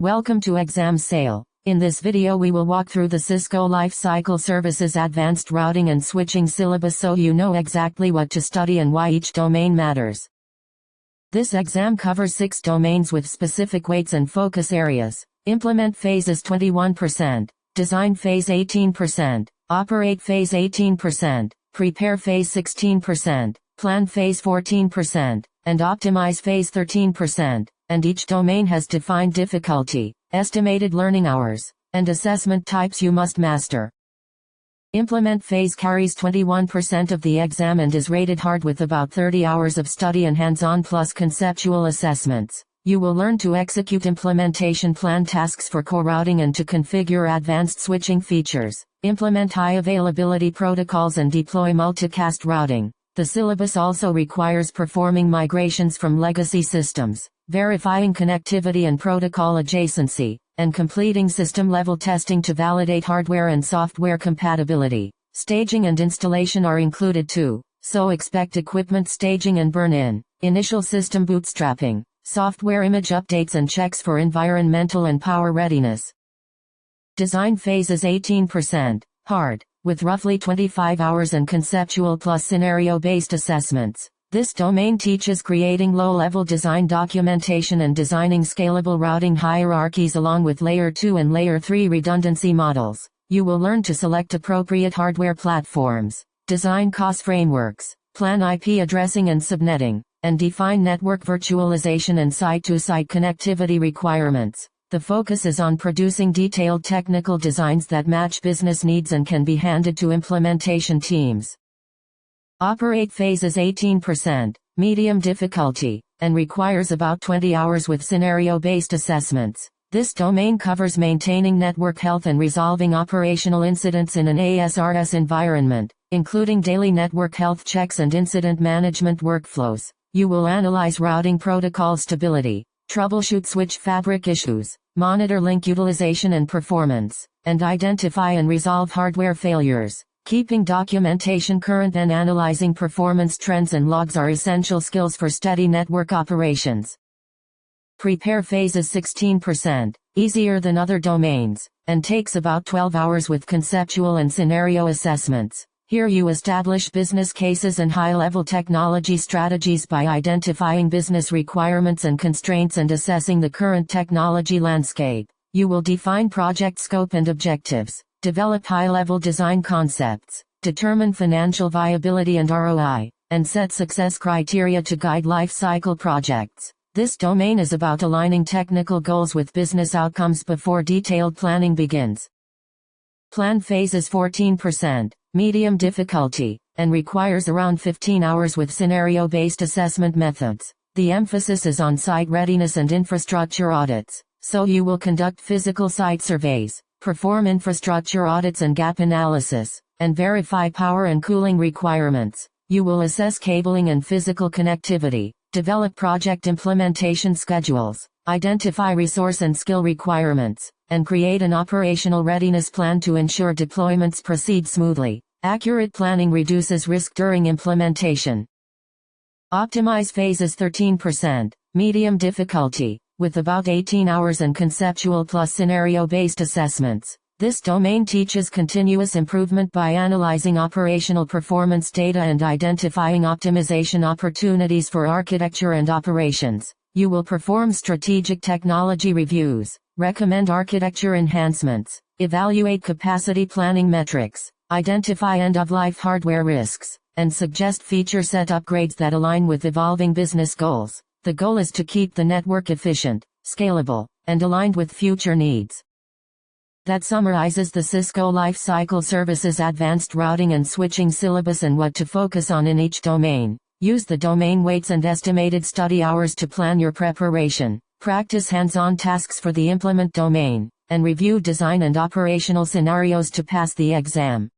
Welcome to Exam Sale. In this video we will walk through the Cisco Lifecycle Services Advanced Routing and Switching syllabus so you know exactly what to study and why each domain matters. This exam covers 6 domains with specific weights and focus areas. Implement phase is 21%, design phase 18%, operate phase 18%, prepare phase 16%, plan phase 14%, and optimize phase 13%. And each domain has defined difficulty, estimated learning hours, and assessment types you must master. Implement phase carries 21% of the exam and is rated hard with about 30 hours of study and hands-on plus conceptual assessments. You will learn to execute implementation plan tasks for core routing and to configure advanced switching features, implement high availability protocols and deploy multicast routing. The syllabus also requires performing migrations from legacy systems, verifying connectivity and protocol adjacency, and completing system-level testing to validate hardware and software compatibility. Staging and installation are included too, so expect equipment staging and burn-in, initial system bootstrapping, software image updates and checks for environmental and power readiness. Design phase is 18%, hard, with roughly 25 hours and conceptual plus scenario-based assessments. This domain teaches creating low-level design documentation and designing scalable routing hierarchies along with Layer 2 and Layer 3 redundancy models. You will learn to select appropriate hardware platforms, design cost frameworks, plan IP addressing and subnetting, and define network virtualization and site-to-site connectivity requirements. The focus is on producing detailed technical designs that match business needs and can be handed to implementation teams. Operate phase is 18%, medium difficulty, and requires about 20 hours with scenario-based assessments. This domain covers maintaining network health and resolving operational incidents in an ASRS environment, including daily network health checks and incident management workflows. You will analyze routing protocol stability, troubleshoot switch fabric issues, monitor link utilization and performance, and identify and resolve hardware failures. Keeping documentation current and analyzing performance trends and logs are essential skills for steady network operations. Prepare phase is 16%, easier than other domains, and takes about 12 hours with conceptual and scenario assessments. Here you establish business cases and high-level technology strategies by identifying business requirements and constraints and assessing the current technology landscape. You will define project scope and objectives, develop high-level design concepts, determine financial viability and ROI, and set success criteria to guide life cycle projects. This domain is about aligning technical goals with business outcomes before detailed planning begins. Plan phase is 14%, medium difficulty, and requires around 15 hours with scenario-based assessment methods. The emphasis is on site readiness and infrastructure audits, so you will conduct physical site surveys, perform infrastructure audits and gap analysis, and verify power and cooling requirements. You will assess cabling and physical connectivity, develop project implementation schedules, identify resource and skill requirements, and create an operational readiness plan to ensure deployments proceed smoothly. Accurate planning reduces risk during implementation. Optimize phase is 13%, medium difficulty, with about 18 hours and conceptual plus scenario-based assessments. This domain teaches continuous improvement by analyzing operational performance data and identifying optimization opportunities for architecture and operations. You will perform strategic technology reviews, recommend architecture enhancements, evaluate capacity planning metrics, identify end-of-life hardware risks, and suggest feature set upgrades that align with evolving business goals. The goal is to keep the network efficient, scalable, and aligned with future needs. That summarizes the Cisco Lifecycle Services Advanced Routing and Switching syllabus and what to focus on in each domain. Use the domain weights and estimated study hours to plan your preparation. Practice hands-on tasks for the implement domain, and review design and operational scenarios to pass the exam.